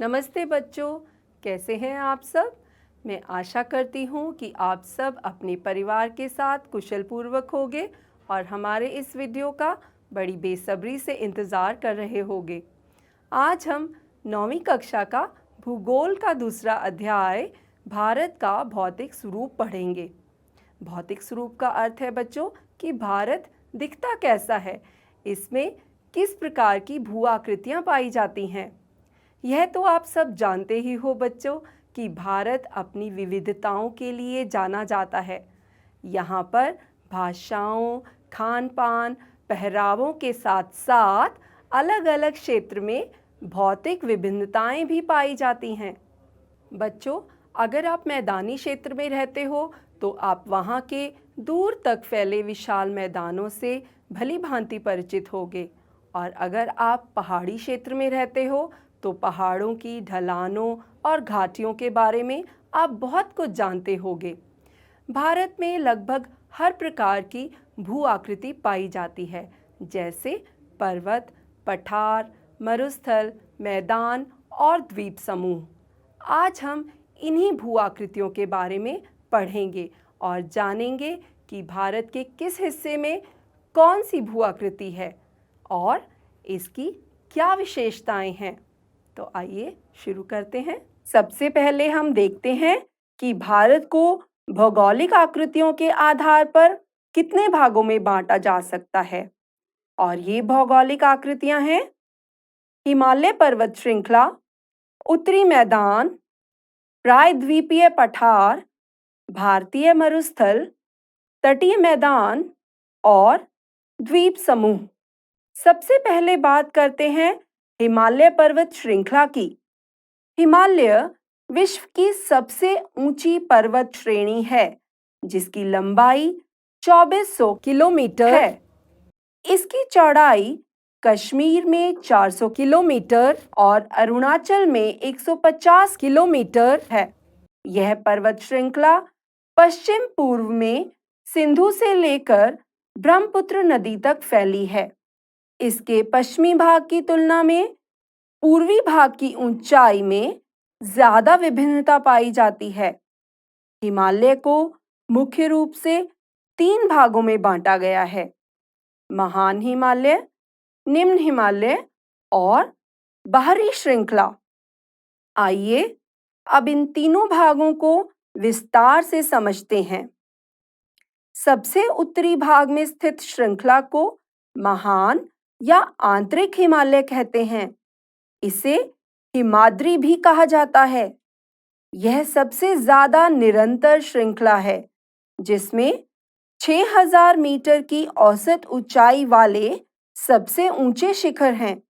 नमस्ते बच्चों, कैसे हैं आप सब। मैं आशा करती हूँ कि आप सब अपने परिवार के साथ कुशलपूर्वक होंगे और हमारे इस वीडियो का बड़ी बेसब्री से इंतज़ार कर रहे होंगे। आज हम 9वीं कक्षा का भूगोल का दूसरा अध्याय भारत का भौतिक स्वरूप पढ़ेंगे। भौतिक स्वरूप का अर्थ है बच्चों कि भारत दिखता कैसा है, इसमें किस प्रकार की भू आकृतियाँ पाई जाती हैं। यह तो आप सब जानते ही हो बच्चों कि भारत अपनी विविधताओं के लिए जाना जाता है। यहाँ पर भाषाओं, खान पान, पहरावों के साथ साथ अलग अलग क्षेत्र में भौतिक विभिन्नताएं भी पाई जाती हैं। बच्चों, अगर आप मैदानी क्षेत्र में रहते हो तो आप वहाँ के दूर तक फैले विशाल मैदानों से भली भांति परिचित होगे, और अगर आप पहाड़ी क्षेत्र में रहते हो तो पहाड़ों की ढलानों और घाटियों के बारे में आप बहुत कुछ जानते होगे। भारत में लगभग हर प्रकार की भू आकृति पाई जाती है, जैसे पर्वत, पठार, मरुस्थल, मैदान और द्वीप समूह। आज हम इन्हीं भू आकृतियों के बारे में पढ़ेंगे और जानेंगे कि भारत के किस हिस्से में कौन सी भू आकृति है और इसकी क्या विशेषताएं हैं। तो आइए शुरू करते हैं। सबसे पहले हम देखते हैं कि भारत को भौगोलिक आकृतियों के आधार पर कितने भागों में बांटा जा सकता है। और ये भौगोलिक आकृतियां हैं: हिमालय पर्वत श्रृंखला, उत्तरी मैदान, प्रायद्वीपीय पठार, भारतीय मरुस्थल, तटीय मैदान और द्वीप समूह। सबसे पहले बात करते हैं हिमालय पर्वत श्रृंखला की। हिमालय विश्व की सबसे ऊंची पर्वत श्रेणी है, जिसकी लंबाई 2400 किलोमीटर है। इसकी चौड़ाई कश्मीर में 400 किलोमीटर और अरुणाचल में 150 किलोमीटर है। यह पर्वत श्रृंखला पश्चिम पूर्व में सिंधु से लेकर ब्रह्मपुत्र नदी तक फैली है। इसके पश्चिमी भाग की तुलना में पूर्वी भाग की ऊंचाई में ज्यादा विभिन्नता पाई जाती है। हिमालय को मुख्य रूप से 3 भागों में बांटा गया है: महान हिमालय, निम्न हिमालय और बाहरी श्रृंखला। आइए अब इन तीनों भागों को विस्तार से समझते हैं। सबसे उत्तरी भाग में स्थित श्रृंखला को महान या आंतरिक हिमालय कहते हैं। इसे हिमाद्री भी कहा जाता है। यह सबसे ज्यादा निरंतर श्रृंखला है, जिसमें 6000 मीटर की औसत ऊंचाई वाले सबसे ऊंचे शिखर हैं।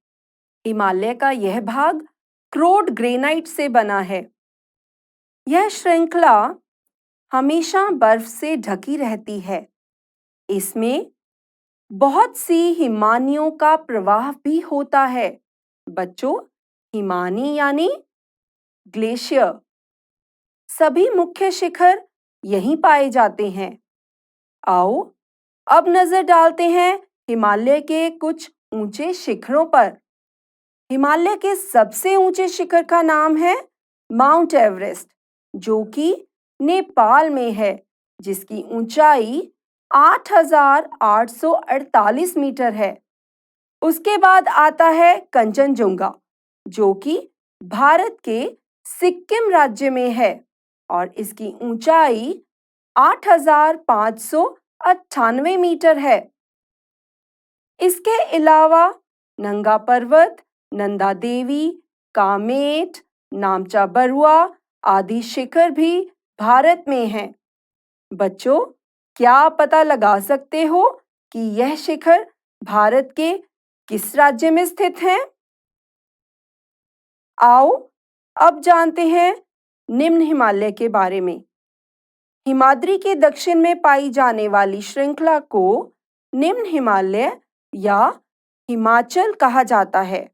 हिमालय का यह भाग क्रोड ग्रेनाइट से बना है। यह श्रृंखला हमेशा बर्फ से ढकी रहती है। इसमें बहुत सी हिमानियों का प्रवाह भी होता है। बच्चों, हिमानी यानी ग्लेशियर। सभी मुख्य शिखर यहीं पाए जाते हैं। आओ अब नजर डालते हैं हिमालय के कुछ ऊंचे शिखरों पर। हिमालय के सबसे ऊंचे शिखर का नाम है माउंट एवरेस्ट, जो कि नेपाल में है, जिसकी ऊंचाई 8848 मीटर है। उसके बाद आता है कंचनजुंगा, जो कि भारत के सिक्किम राज्य में है और इसकी ऊंचाई 8598 मीटर है। इसके अलावा नंगा पर्वत, नंदा देवी, कामेट, नामचा बरुआ आदि शिखर भी भारत में हैं। बच्चों, क्या आप पता लगा सकते हो कि यह शिखर भारत के किस राज्य में स्थित हैं? आओ अब जानते हैं निम्न हिमालय के बारे में। हिमाद्री के दक्षिण में पाई जाने वाली श्रृंखला को निम्न हिमालय या हिमाचल कहा जाता है।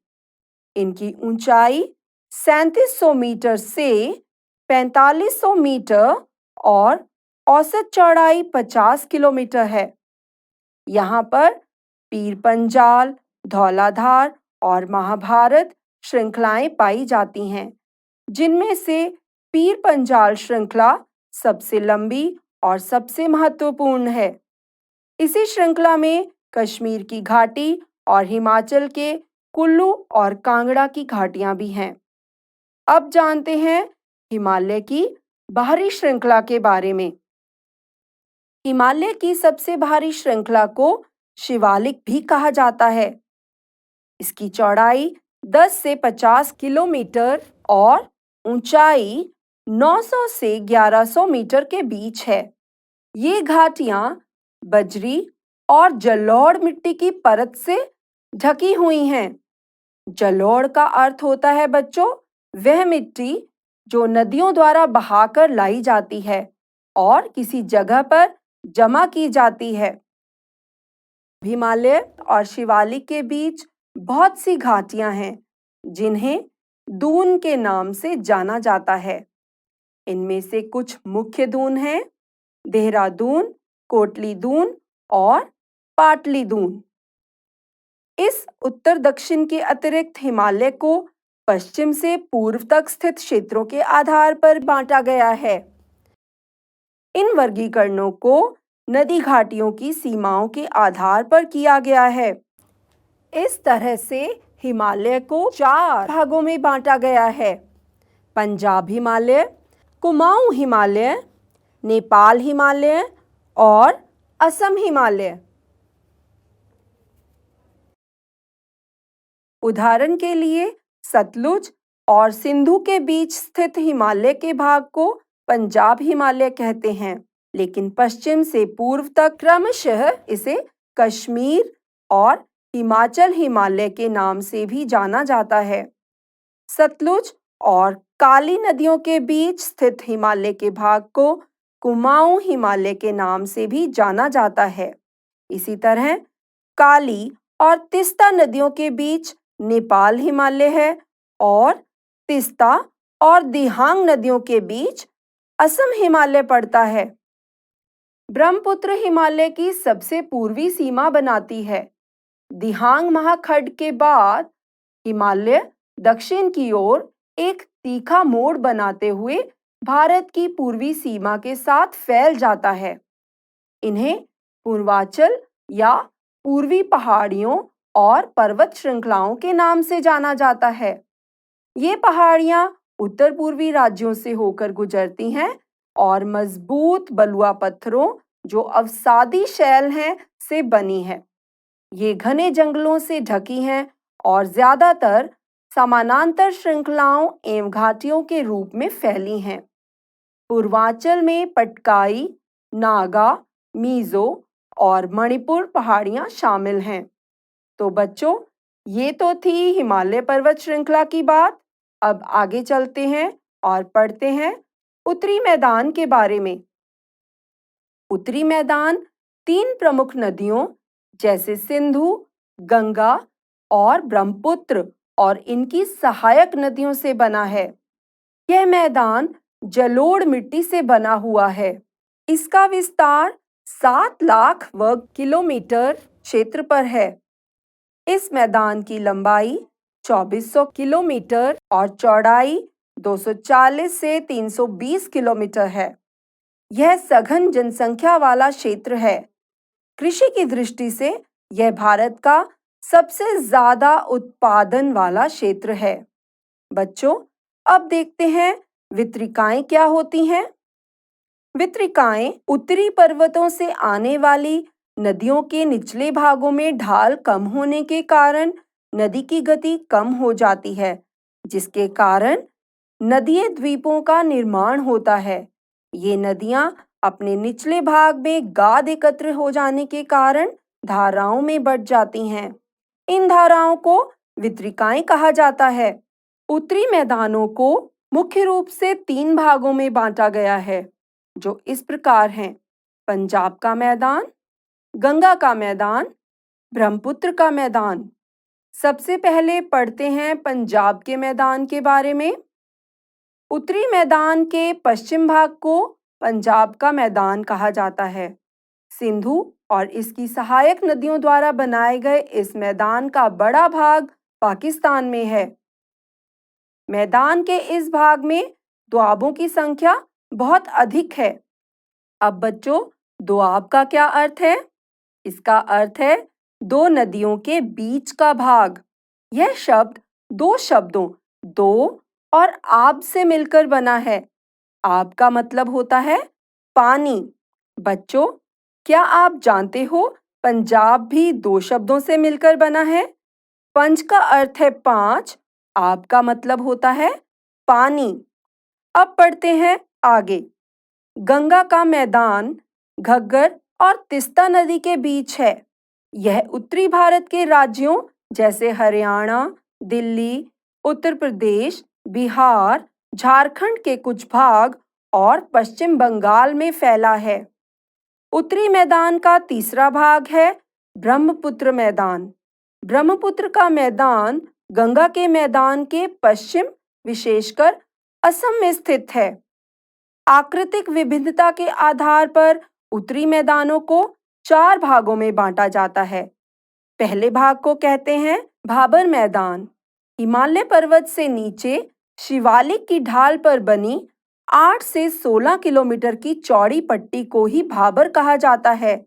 इनकी ऊंचाई 3700 मीटर से 4500 मीटर और औसत चौड़ाई 50 किलोमीटर है। यहाँ पर पीर पंजाल, धौलाधार और महाभारत श्रृंखलाएं पाई जाती हैं, जिनमें से पीर पंजाल श्रृंखला सबसे लंबी और सबसे महत्वपूर्ण है। इसी श्रृंखला में कश्मीर की घाटी और हिमाचल के कुल्लू और कांगड़ा की घाटियां भी हैं। अब जानते हैं हिमालय की बाहरी श्रृंखला के बारे में। हिमालय की सबसे भारी श्रृंखला को शिवालिक भी कहा जाता है। इसकी चौड़ाई 10 से 50 किलोमीटर और ऊंचाई 900 से 1100 मीटर के बीच है। ये घाटियां बजरी और जलोढ़ मिट्टी की परत से ढकी हुई हैं। जलोढ़ का अर्थ होता है बच्चों वह मिट्टी जो नदियों द्वारा बहाकर लाई जाती है और किसी जगह पर जमा की जाती है। हिमालय और शिवालिक के बीच बहुत सी घाटियां हैं जिन्हें दून के नाम से जाना जाता है। इनमें से कुछ मुख्य दून हैं देहरादून, कोटली दून और पाटली दून। इस उत्तर दक्षिण के अतिरिक्त हिमालय को पश्चिम से पूर्व तक स्थित क्षेत्रों के आधार पर बांटा गया है। इन वर्गीकरणों को नदी घाटियों की सीमाओं के आधार पर किया गया है। इस तरह से हिमालय को 4 भागों में बांटा गया है: पंजाब हिमालय, कुमाऊं हिमालय, नेपाल हिमालय और असम हिमालय। उदाहरण के लिए सतलुज और सिंधु के बीच स्थित हिमालय के भाग को पंजाब हिमालय कहते हैं, लेकिन पश्चिम से पूर्व तक क्रमशः इसे कश्मीर और हिमाचल हिमालय के नाम से भी जाना जाता है। सतलुज और काली नदियों के बीच स्थित हिमालय के भाग को कुमाऊं हिमालय के नाम से भी जाना जाता है। इसी तरह काली और तिस्ता नदियों के बीच नेपाल हिमालय है और तिस्ता और दिहांग नदियों के बीच असम हिमालय पड़ता है। ब्रह्मपुत्र हिमालय की सबसे पूर्वी सीमा बनाती है। दिहांग महाखंड के बाद हिमालय दक्षिण की ओर एक तीखा मोड़ बनाते हुए भारत की पूर्वी सीमा के साथ फैल जाता है। इन्हें पूर्वांचल या पूर्वी पहाड़ियों और पर्वत श्रृंखलाओं के नाम से जाना जाता है। ये पहाड़ियां उत्तर पूर्वी राज्यों से होकर गुजरती हैं और मजबूत बलुआ पत्थरों जो अवसादी शैल हैं से बनी है। ये घने जंगलों से ढकी हैं और ज्यादातर समानांतर श्रृंखलाओं एवं घाटियों के रूप में फैली हैं। पूर्वांचल में पटकाई, नागा, मिजो और मणिपुर पहाड़ियां शामिल हैं। तो बच्चों, ये तो थी हिमालय पर्वत श्रृंखला की बात। अब आगे चलते हैं और पढ़ते हैं उत्तरी मैदान के बारे में। उत्तरी मैदान 3 प्रमुख नदियों जैसे सिंधु, गंगा और ब्रह्मपुत्र और इनकी सहायक नदियों से बना है। यह मैदान जलोढ़ मिट्टी से बना हुआ है। इसका विस्तार 7 लाख वर्ग किलोमीटर क्षेत्र पर है। इस मैदान की लंबाई 2400 किलोमीटर और चौड़ाई 240 से 320 किलोमीटर है। यह सघन जनसंख्या वाला क्षेत्र है। कृषि की दृष्टि से यह भारत का सबसे ज्यादा उत्पादन वाला क्षेत्र है। बच्चों, अब देखते हैं वितरिकाएं क्या होती हैं। वितरिकाएं उत्तरी पर्वतों से आने वाली नदियों के निचले भागों में ढाल कम होने के कारण नदी की गति कम हो जाती है, जिसके कारण नदीय द्वीपों का निर्माण होता है। ये नदियां अपने निचले भाग में गाद एकत्र हो जाने के कारण धाराओं में बढ़ जाती हैं। इन धाराओं को वितरिकाएं कहा जाता है। उत्तरी मैदानों को मुख्य रूप से 3 भागों में बांटा गया है, जो इस प्रकार हैं: पंजाब का मैदान, गंगा का मैदान, ब्रह्मपुत्र का मैदान। सबसे पहले पढ़ते हैं पंजाब के मैदान के बारे में। उत्तरी मैदान के पश्चिम भाग को पंजाब का मैदान कहा जाता है। सिंधु और इसकी सहायक नदियों द्वारा बनाए गए इस मैदान का बड़ा भाग पाकिस्तान में है। मैदान के इस भाग में दोआबों की संख्या बहुत अधिक है। अब बच्चों, दोआब का क्या अर्थ है? इसका अर्थ है दो नदियों के बीच का भाग। यह शब्द दो शब्दों दो और आब से मिलकर बना है। आब का मतलब होता है पानी। बच्चों, क्या आप जानते हो पंजाब भी दो शब्दों से मिलकर बना है? पंज का अर्थ है पांच, आब का मतलब होता है पानी। अब पढ़ते हैं आगे। गंगा का मैदान घग्गर और तीस्ता नदी के बीच है। यह उत्तरी भारत के राज्यों जैसे हरियाणा, दिल्ली, उत्तर प्रदेश, बिहार, झारखंड के कुछ भाग और पश्चिम बंगाल में फैला है। उत्तरी मैदान का तीसरा भाग है ब्रह्मपुत्र मैदान। ब्रह्मपुत्र का मैदान गंगा के मैदान के पश्चिम, विशेषकर असम में स्थित है। आकृतिक विभिन्नता के आधार पर उत्तरी मैदानों को चार भागों में बांटा जाता है। पहले भाग को कहते हैं भाबर मैदान। हिमालय पर्वत से नीचे शिवालिक की ढाल पर बनी 8 से 16 किलोमीटर की चौड़ी पट्टी को ही भाबर कहा जाता है।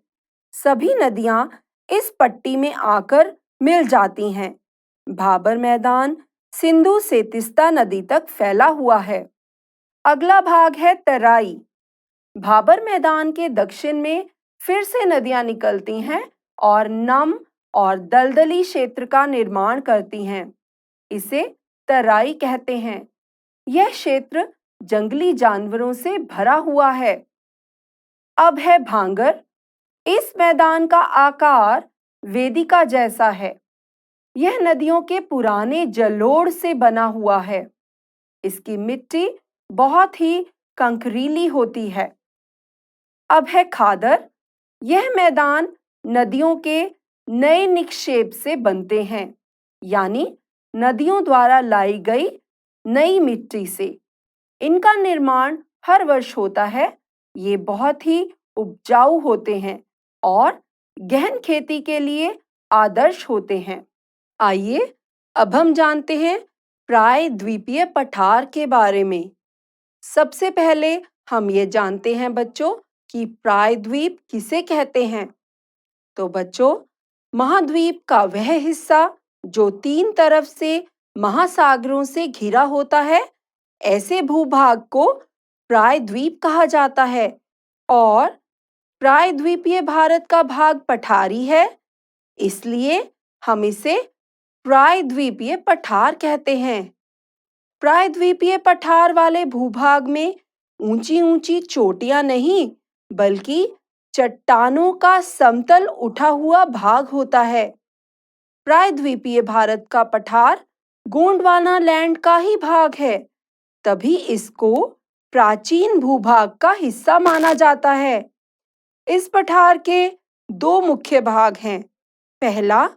सभी नदियां इस पट्टी में आकर मिल जाती हैं। भाबर मैदान सिंधु से तीस्ता नदी तक फैला हुआ है। अगला भाग है तराई। भाबर मैदान के दक्षिण में फिर से नदियां निकलती हैं और नम और दलदली क्षेत्र का निर्माण करती हैं। इसे तराई कहते हैं। यह क्षेत्र जंगली जानवरों से भरा हुआ है। अब है भांगर। इस मैदान का आकार वेदिका जैसा है। यह नदियों के पुराने जलोढ़ से बना हुआ है। इसकी मिट्टी बहुत ही कंकरीली होती है। अब है खादर। यह मैदान नदियों के नए निक्षेप से बनते हैं, यानी नदियों द्वारा लाई गई नई मिट्टी से। इनका निर्माण हर वर्ष होता है। ये बहुत ही उपजाऊ होते हैं और गहन खेती के लिए आदर्श होते हैं। आइए अब हम जानते हैं प्रायद्वीपीय पठार के बारे में। सबसे पहले हम ये जानते हैं बच्चों कि प्रायद्वीप किसे कहते हैं। तो बच्चों, महाद्वीप का वह हिस्सा जो तीन तरफ से महासागरों से घिरा होता है, ऐसे भूभाग को प्रायद्वीप कहा जाता है। और प्रायद्वीपीय भारत का भाग पठारी है, इसलिए हम इसे प्रायद्वीपीय पठार कहते हैं। प्रायद्वीपीय पठार वाले भूभाग में ऊंची ऊंची चोटियां नहीं, बल्कि चट्टानों का समतल उठा हुआ भाग होता है। प्रायद्वीपीय भारत का पठार गोंडवाना लैंड का ही भाग है, तभी इसको प्राचीन भूभाग का हिस्सा माना जाता है। इस पठार के दो मुख्य भाग हैं। पहला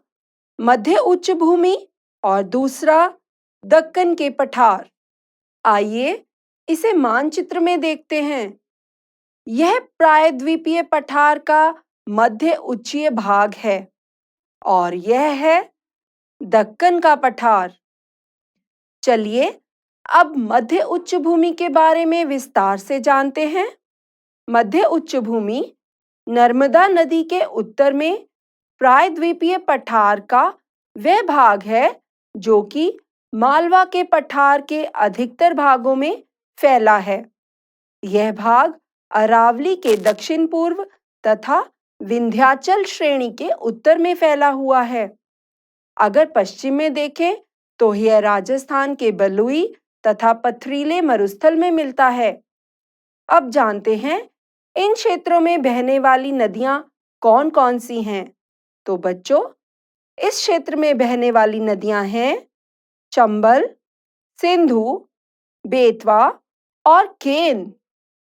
मध्य उच्च भूमि और दूसरा दक्कन के पठार। आइए इसे मानचित्र में देखते हैं। यह प्रायद्वीपीय पठार का मध्य उच्चीय भाग है और यह है दक्कन का पठार। चलिए अब मध्य उच्च भूमि के बारे में विस्तार से जानते हैं। मध्य उच्च भूमि नर्मदा नदी के उत्तर में प्रायद्वीपीय पठार का वह भाग है जो कि मालवा के पठार के अधिकतर भागों में फैला है। यह भाग अरावली के दक्षिण पूर्व तथा विंध्याचल श्रेणी के उत्तर में फैला हुआ है। अगर पश्चिम में देखें तो यह राजस्थान के बलुई तथा पथरीले मरुस्थल में मिलता है। अब जानते हैं इन क्षेत्रों में बहने वाली नदियां कौन-कौन सी हैं। तो बच्चों, इस क्षेत्र में बहने वाली नदियां हैं चंबल, सिंधु, बेतवा और केन।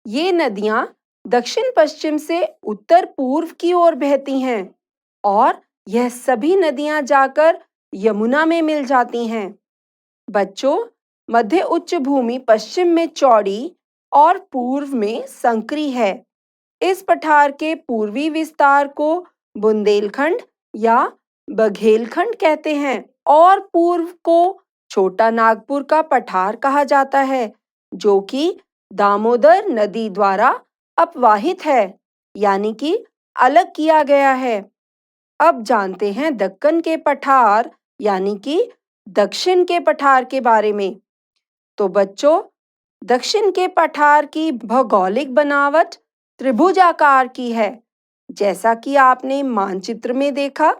ये नदियां दक्षिण पश्चिम से उत्तर पूर्व की ओर बहती हैं और यह सभी नदियां जाकर यमुना में मिल जाती हैं। बच्चों, मध्य उच्च भूमि पश्चिम में चौड़ी और पूर्व में संकरी है। इस पठार के पूर्वी विस्तार को बुंदेलखंड या बघेलखंड कहते हैं और पूर्व को छोटा नागपुर का पठार कहा जाता है, जो कि दामोदर नदी द्वारा अपवाहित है, यानी कि अलग किया गया है। अब जानते हैं दक्कन के पठार यानी कि दक्षिण के पठार के बारे में। तो बच्चों, दक्षिण के पठार की भौगोलिक बनावट त्रिभुजाकार की है, जैसा कि आपने मानचित्र में देखा।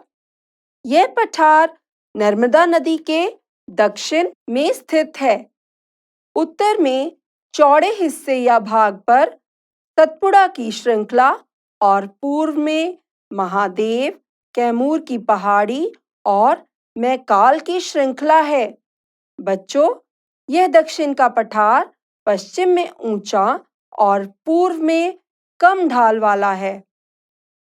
यह पठार नर्मदा नदी के दक्षिण में स्थित है। उत्तर में चौड़े हिस्से या भाग पर सतपुड़ा की श्रृंखला और पूर्व में महादेव, कैमूर की पहाड़ी और मैकाल की श्रृंखला है। बच्चों, यह दक्षिण का पठार पश्चिम में ऊंचा और पूर्व में कम ढाल वाला है।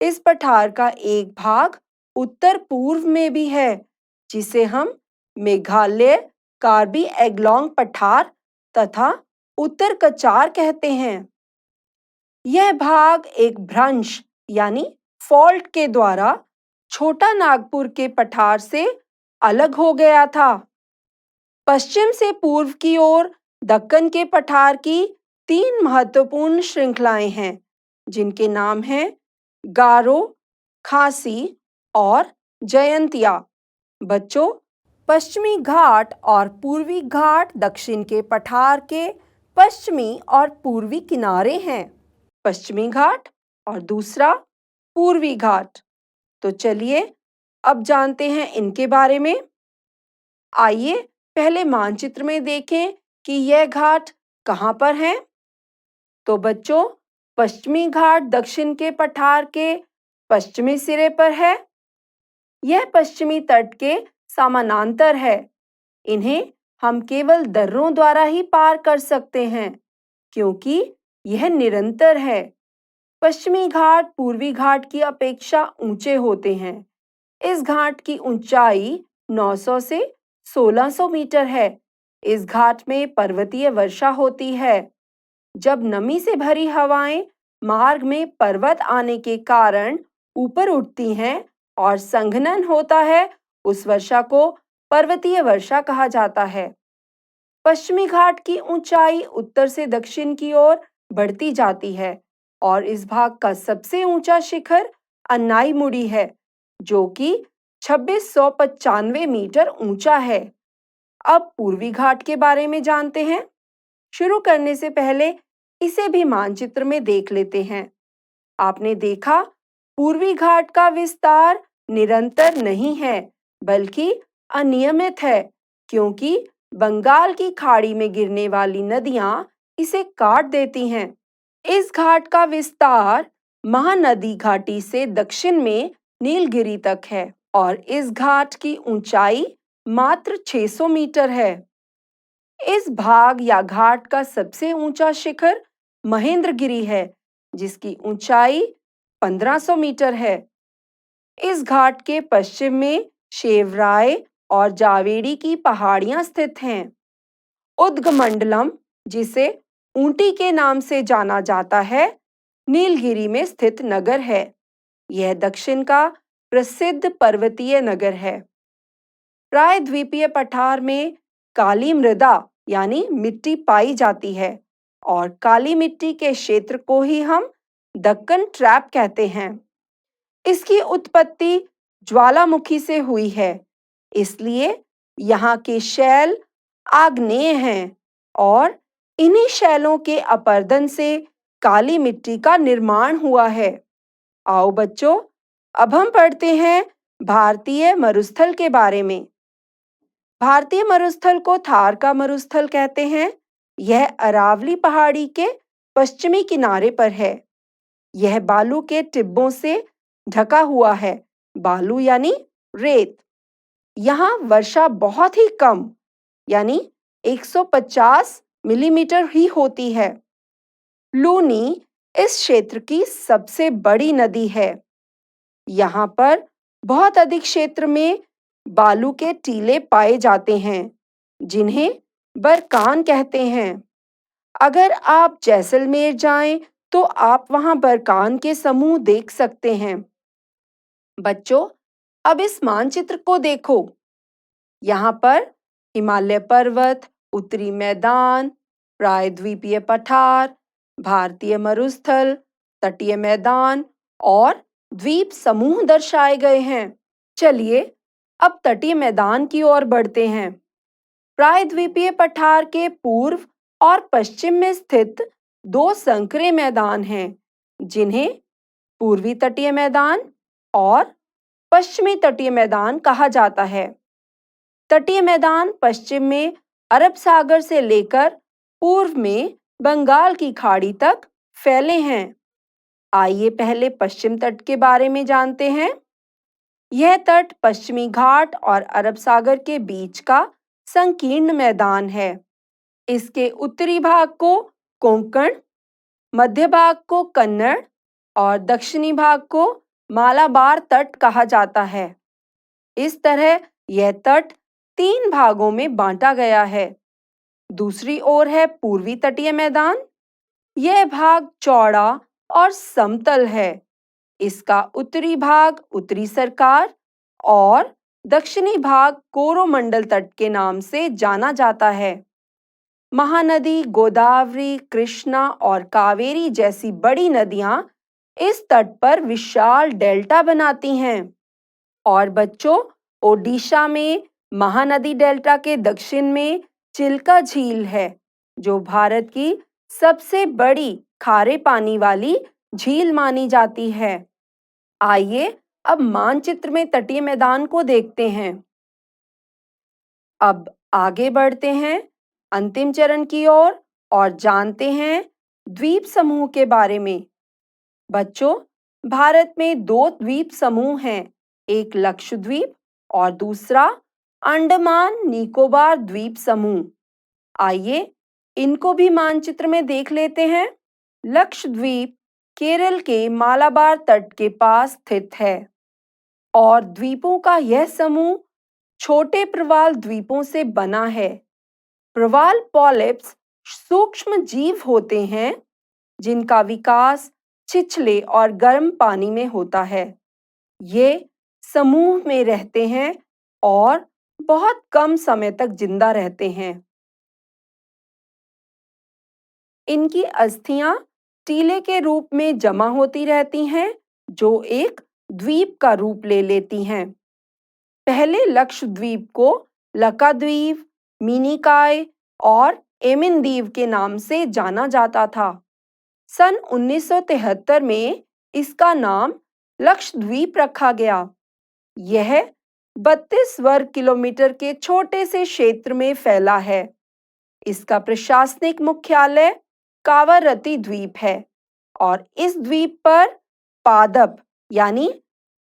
इस पठार का एक भाग उत्तर पूर्व में भी है, जिसे हम मेघालय कार्बी एंगलोंग पठार तथा उत्तर कचार कहते हैं। यह भाग एक भ्रंश यानी फॉल्ट के द्वारा छोटा नागपुर के पठार से अलग हो गया था। पश्चिम से पूर्व की ओर दक्कन के पठार की 3 महत्वपूर्ण श्रृंखलाएं हैं, जिनके नाम हैं गारो, खासी और जयंतिया। बच्चों, पश्चिमी घाट और पूर्वी घाट दक्षिण के पठार के पश्चिमी और पूर्वी किनारे हैं। पश्चिमी घाट और दूसरा पूर्वी घाट। तो चलिए अब जानते हैं इनके बारे में। आइए पहले मानचित्र में देखें कि यह घाट कहाँ पर हैं। तो बच्चों, पश्चिमी घाट दक्षिण के पठार के पश्चिमी सिरे पर है। यह पश्चिमी तट के समानांतर है। इन्हें हम केवल दर्रों द्वारा ही पार कर सकते हैं, क्योंकि यह निरंतर है। पश्चिमी घाट पूर्वी घाट की अपेक्षा ऊंचे होते हैं। इस घाट की ऊंचाई 900 से 1600 मीटर है। इस घाट में पर्वतीय वर्षा होती है। जब नमी से भरी हवाएं मार्ग में पर्वत आने के कारण ऊपर उठती हैं और संघनन होता है, उस वर्षा को पर्वतीय वर्षा कहा जाता है। पश्चिमी घाट की ऊंचाई उत्तर से दक्षिण की ओर बढ़ती जाती है और इस भाग का सबसे ऊंचा शिखर अन्नाईमुड़ी है, जो कि 2695 मीटर ऊंचा है। अब पूर्वी घाट के बारे में जानते हैं। शुरू करने से पहले इसे भी मानचित्र में देख लेते हैं। आपने देखा, पूर्वी घाट का विस्तार निरंतर नहीं है, बल्कि अनियमित है, क्योंकि बंगाल की खाड़ी में गिरने वाली नदियां इसे काट देती हैं। इस घाट का विस्तार महानदी घाटी से दक्षिण में नीलगिरी तक है और इस घाट की ऊंचाई मात्र 600 मीटर है। इस भाग या घाट का सबसे ऊंचा शिखर महेंद्रगिरी है, जिसकी ऊंचाई 1500 मीटर है। इस घाट के पश्चिम में शेवराय और जावेरी की पहाड़ियां स्थित हैं। उद्गमंडलम, जिसे ऊंटी के नाम से जाना जाता है, नीलगिरी में स्थित नगर है। यह दक्षिण का प्रसिद्ध पर्वतीय नगर है। प्रायद्वीपीय पठार में काली मृदा यानी मिट्टी पाई जाती है और काली मिट्टी के क्षेत्र को ही हम दक्कन ट्रैप कहते हैं। इसकी उत्पत्ति ज्वालामुखी से हुई है, इसलिए यहाँ के शैल आग्नेय हैं और इन्हीं शैलों के अपरदन से काली मिट्टी का निर्माण हुआ है। आओ बच्चों, अब हम पढ़ते हैं भारतीय मरुस्थल के बारे में। भारतीय मरुस्थल को थार का मरुस्थल कहते हैं। यह अरावली पहाड़ी के पश्चिमी किनारे पर है। यह बालू के टिब्बों से ढका हुआ है। बालू यानी रेत। यहाँ वर्षा बहुत ही कम यानी 150 मिलीमीटर ही होती है। लूनी इस क्षेत्र की सबसे बड़ी नदी है। यहाँ पर बहुत अधिक क्षेत्र में बालू के टीले पाए जाते हैं, जिन्हें बरकान कहते हैं। अगर आप जैसलमेर जाएं, तो आप वहां बरकान के समूह देख सकते हैं। बच्चों, अब इस मानचित्र को देखो। यहाँ पर हिमालय पर्वत, उत्तरी मैदान, प्रायद्वीपीय पठार, भारतीय मरुस्थल, तटीय मैदान और द्वीप समूह दर्शाए गए हैं। चलिए अब तटीय मैदान की ओर बढ़ते हैं। प्रायद्वीपीय पठार के पूर्व और पश्चिम में स्थित दो संकरे मैदान हैं, जिन्हें पूर्वी तटीय मैदान और पश्चिमी तटीय मैदान कहा जाता है। तटीय मैदान पश्चिम में अरब सागर से लेकर पूर्व में बंगाल की खाड़ी तक फैले हैं। आइए पहले पश्चिम तट के बारे में जानते हैं। यह तट पश्चिमी घाट और अरब सागर के बीच का संकीर्ण मैदान है। इसके उत्तरी भाग को कोंकण, मध्य भाग को कन्नड़ और दक्षिणी भाग को मालाबार तट कहा जाता है। इस तरह यह तट 3 भागों में बांटा गया है। दूसरी ओर है पूर्वी तटीय मैदान। यह भाग चौड़ा और समतल है। इसका उत्तरी भाग उत्तरी सरकार और दक्षिणी भाग कोरोमंडल तट के नाम से जाना जाता है। महानदी गोदावरी, कृष्णा और कावेरी जैसी बड़ी नदियां इस तट पर विशाल डेल्टा बनाती हैं। और बच्चों, ओडिशा में महानदी डेल्टा के दक्षिण में चिल्का झील है, जो भारत की सबसे बड़ी खारे पानी वाली झील मानी जाती है। आइए अब मानचित्र में तटीय मैदान को देखते हैं। अब आगे बढ़ते हैं अंतिम चरण की ओर और जानते हैं द्वीप समूह के बारे में। बच्चों, भारत में 2 द्वीप समूह हैं, एक लक्षद्वीप और दूसरा अंडमान निकोबार द्वीप समूह। आइए इनको भी मानचित्र में देख लेते हैं। लक्षद्वीप केरल के मालाबार तट के पास स्थित है और द्वीपों का यह समूह छोटे प्रवाल द्वीपों से बना है। प्रवाल पॉलिप्स सूक्ष्म जीव होते हैं, जिनका विकास छिछले और गर्म पानी में होता है। ये समूह में रहते हैं और बहुत कम समय तक जिंदा रहते हैं। इनकी अस्थियां टीले के रूप में जमा होती रहती हैं, जो एक द्वीप का रूप ले लेती हैं। पहले लक्षद्वीप को लकाद्वीप, मिनिकॉय और एमिनदीव के नाम से जाना जाता था। सन 1973 में इसका नाम लक्षद्वीप रखा गया। यह 32 वर्ग किलोमीटर के छोटे से क्षेत्र में फैला है। इसका प्रशासनिक मुख्यालय कावारत्ती द्वीप है और इस द्वीप पर पादप यानी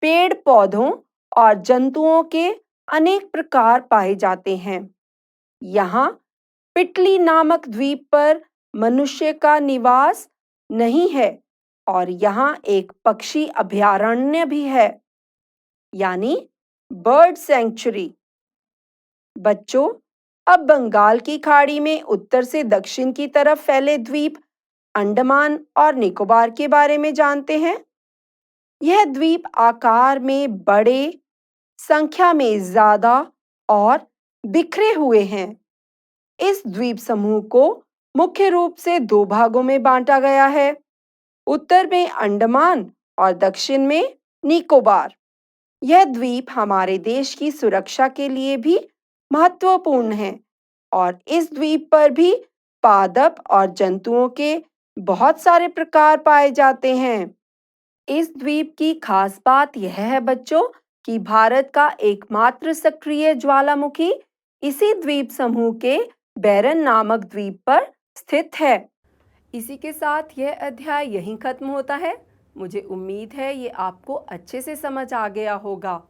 पेड़ पौधों और जंतुओं के अनेक प्रकार पाए जाते हैं। यहाँ पिटली नामक द्वीप पर मनुष्य का निवास नहीं है और यहाँ एक पक्षी अभयारण्य भी है, यानी बर्ड सैंक्चुरी। बच्चों, अब बंगाल की खाड़ी में उत्तर से दक्षिण की तरफ फैले द्वीप अंडमान और निकोबार के बारे में जानते हैं। यह द्वीप आकार में बड़े, संख्या में ज्यादा और बिखरे हुए हैं। इस द्वीप समूह को मुख्य रूप से 2 भागों में बांटा गया है, उत्तर में अंडमान और दक्षिण में निकोबार। यह द्वीप हमारे देश की सुरक्षा के लिए भी महत्वपूर्ण है और इस द्वीप पर भी पादप और जंतुओं के बहुत सारे प्रकार पाए जाते हैं। इस द्वीप की खास बात यह है बच्चों कि भारत का एकमात्र सक्रिय ज्वालामुखी इसी द्वीप समूह के बैरन नामक द्वीप पर स्थित है। इसी के साथ यह अध्याय यहीं खत्म होता है। मुझे उम्मीद है ये आपको अच्छे से समझ आ गया होगा।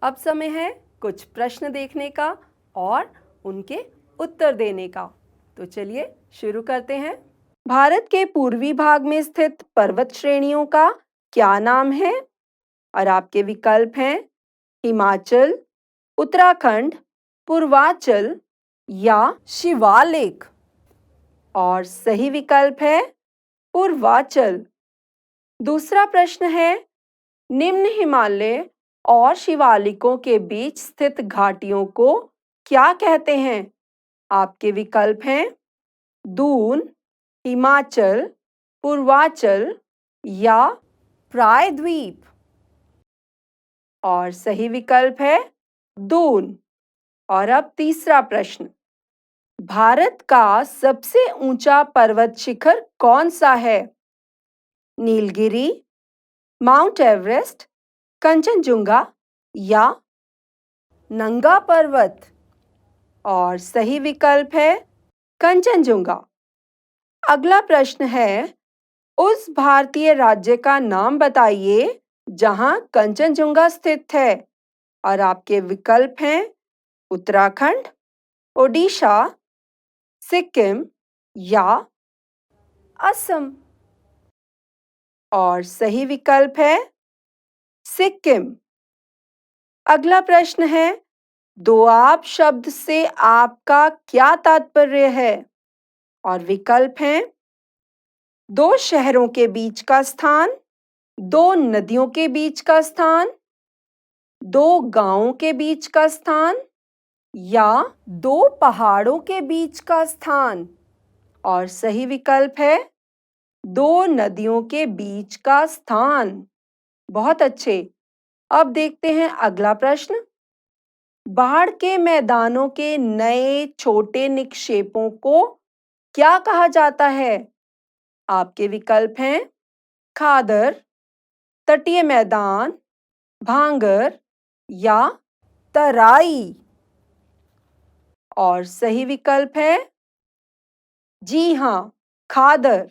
अब समय है कुछ प्रश्न देखने का और उनके उत्तर देने का। तो चलिए शुरू करते हैं। भारत के पूर्वी भाग में स्थित पर्वत श्रेणियों का क्या नाम है? और आपके विकल्प हैं हिमाचल, उत्तराखंड, पूर्वांचल या शिवालिक। और सही विकल्प है पूर्वांचल। दूसरा प्रश्न है निम्न हिमालय और शिवालिकों के बीच स्थित घाटियों को क्या कहते हैं? आपके विकल्प हैं दून, हिमाचल, पूर्वांचल या प्रायद्वीप। और सही विकल्प है दून। और अब तीसरा प्रश्न, भारत का सबसे ऊंचा पर्वत शिखर कौन सा है? नीलगिरी, माउंट एवरेस्ट, कंचनजुंगा या नंगा पर्वत। और सही विकल्प है कंचनजुंगा। अगला प्रश्न है, उस भारतीय राज्य का नाम बताइए जहां कंचनजुंगा स्थित है। और आपके विकल्प हैं उत्तराखंड, ओडिशा, सिक्किम या असम। और सही विकल्प है सिक्किम। अगला प्रश्न है, दोआब शब्द से आपका क्या तात्पर्य है? और विकल्प हैं दो शहरों के बीच का स्थान, दो नदियों के बीच का स्थान, दो गांवों के बीच का स्थान या दो पहाड़ों के बीच का स्थान। और सही विकल्प है दो नदियों के बीच का स्थान। बहुत अच्छे। अब देखते हैं अगला प्रश्न, बाढ़ के मैदानों के नए छोटे निक्षेपों को क्या कहा जाता है? आपके विकल्प हैं खादर, तटीय मैदान, भांगर या तराई। और सही विकल्प है जी हाँ, खादर।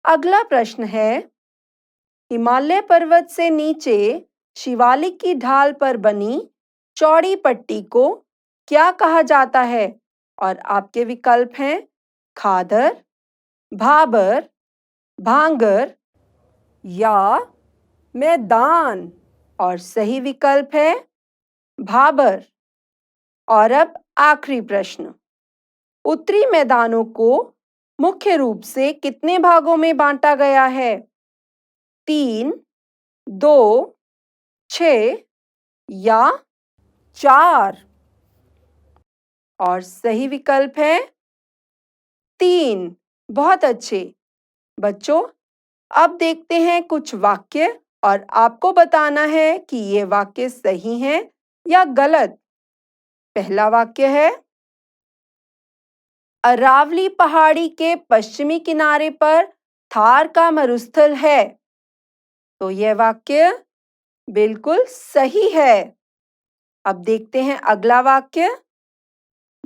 अगला प्रश्न है, हिमालय पर्वत से नीचे शिवालिक की ढाल पर बनी चौड़ी पट्टी को क्या कहा जाता है? और आपके विकल्प हैं खादर, भाबर, भांगर या मैदान। और सही विकल्प है भाबर। और अब आखिरी प्रश्न, उत्तरी मैदानों को मुख्य रूप से कितने भागों में बांटा गया है? 3, 2, 6 या 4। और सही विकल्प है 3। बहुत अच्छे बच्चों। अब देखते हैं कुछ वाक्य और आपको बताना है कि ये वाक्य सही हैं या गलत। पहला वाक्य है, अरावली पहाड़ी के पश्चिमी किनारे पर थार का मरुस्थल है। तो यह वाक्य बिल्कुल सही है। अब देखते हैं अगला वाक्य,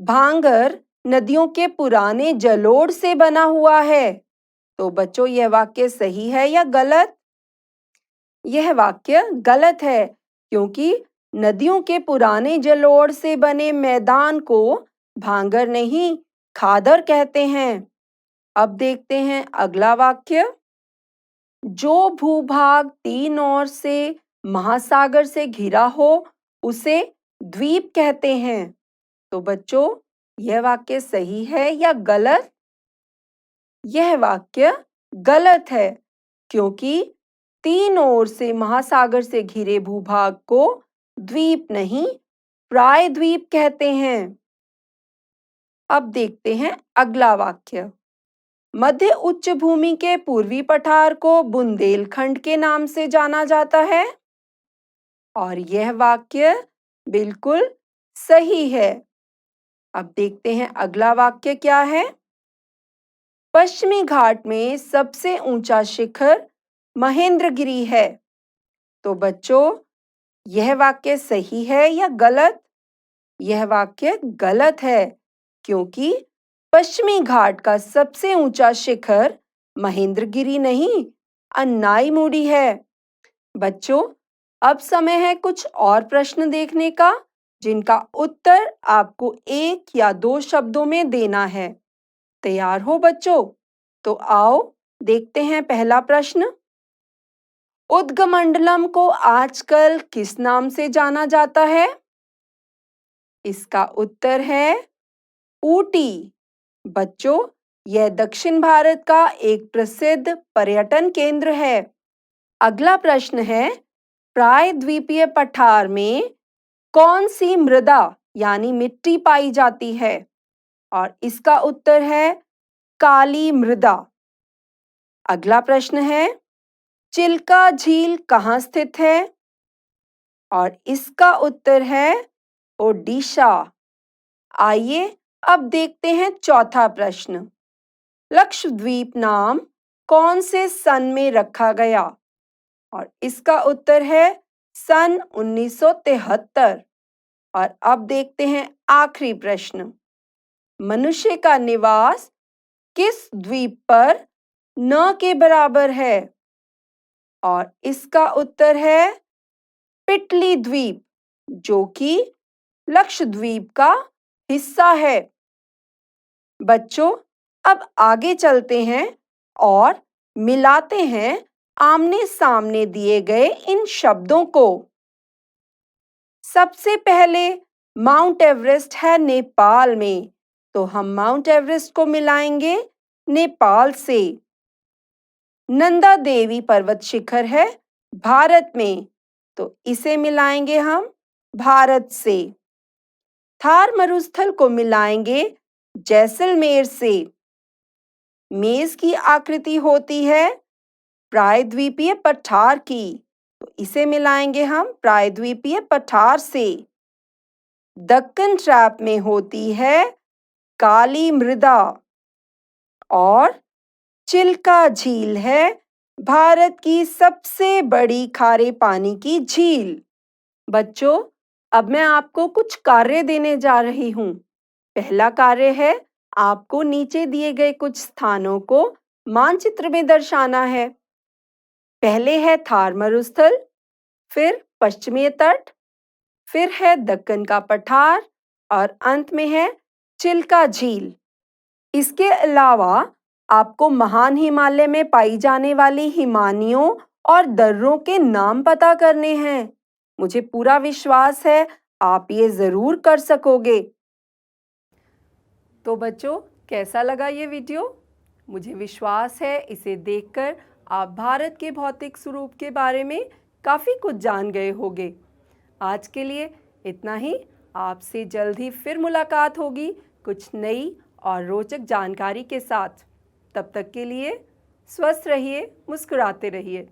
भांगर नदियों के पुराने जलोढ़ से बना हुआ है। तो बच्चों यह वाक्य सही है या गलत? यह वाक्य गलत है, क्योंकि नदियों के पुराने जलोढ़ से बने मैदान को भांगर नहीं खादर कहते हैं। अब देखते हैं अगला वाक्य, जो भूभाग तीन ओर से महासागर से घिरा हो उसे द्वीप कहते हैं। तो बच्चों यह वाक्य सही है या गलत? यह वाक्य गलत है, क्योंकि तीन ओर से महासागर से घिरे भूभाग को द्वीप नहीं प्रायद्वीप कहते हैं। अब देखते हैं अगला वाक्य, मध्य उच्च भूमि के पूर्वी पठार को बुंदेलखंड के नाम से जाना जाता है। और यह वाक्य बिल्कुल सही है। अब देखते हैं अगला वाक्य क्या है, पश्चिमी घाट में सबसे ऊंचा शिखर महेंद्रगिरी है। तो बच्चों यह वाक्य सही है या गलत? यह वाक्य गलत है, क्योंकि पश्चिमी घाट का सबसे ऊंचा शिखर महेंद्रगिरी नहीं अन्नाईमुडी है। बच्चों अब समय है कुछ और प्रश्न देखने का, जिनका उत्तर आपको एक या दो शब्दों में देना है। तैयार हो बच्चों? तो आओ देखते हैं पहला प्रश्न, उद्गमंडलम को आजकल किस नाम से जाना जाता है? इसका उत्तर है ऊटी। बच्चों यह दक्षिण भारत का एक प्रसिद्ध पर्यटन केंद्र है। अगला प्रश्न है, प्रायद्वीपीय पठार में कौन सी मृदा यानी मिट्टी पाई जाती है? और इसका उत्तर है काली मृदा। अगला प्रश्न है, चिल्का झील कहाँ स्थित है? और इसका उत्तर है ओडिशा। आइए अब देखते हैं चौथा प्रश्न। लक्षद्वीप नाम कौन से सन में रखा गया? और इसका उत्तर है सन 1973। और अब देखते हैं आखिरी प्रश्न। मनुष्य का निवास किस द्वीप पर न के बराबर है? और इसका उत्तर है पिटली द्वीप, जो कि लक्षद्वीप का हिस्सा है। बच्चों, अब आगे चलते हैं और मिलाते हैं आमने सामने दिए गए इन शब्दों को। सबसे पहले माउंट एवरेस्ट है नेपाल में, तो हम माउंट एवरेस्ट को मिलाएंगे नेपाल से। नंदा देवी पर्वत शिखर है भारत में, तो इसे मिलाएंगे हम भारत से। थार मरुस्थल को मिलाएंगे जैसलमेर से। मेज की आकृति होती है प्रायद्वीपीय पठार की, तो इसे मिलाएंगे हम प्रायद्वीपीय पठार से। दक्कन ट्रैप में होती है काली मृदा। और चिल्का झील है भारत की सबसे बड़ी खारे पानी की झील। बच्चों, अब मैं आपको कुछ कार्य देने जा रही हूँ। पहला कार्य है, आपको नीचे दिए गए कुछ स्थानों को मानचित्र में दर्शाना है। पहले है थार मरुस्थल, फिर पश्चिमी तट, फिर है दक्कन का पठार और अंत में है चिल्का झील। इसके अलावा आपको महान हिमालय में पाई जाने वाली हिमानियों और दर्रों के नाम पता करने हैं। मुझे पूरा विश्वास है आप ये ज़रूर कर सकोगे। तो बच्चों, कैसा लगा ये वीडियो? मुझे विश्वास है इसे देखकर आप भारत के भौतिक स्वरूप के बारे में काफ़ी कुछ जान गए होंगे। आज के लिए इतना ही। आपसे जल्द ही फिर मुलाकात होगी कुछ नई और रोचक जानकारी के साथ। तब तक के लिए स्वस्थ रहिए, मुस्कुराते रहिए।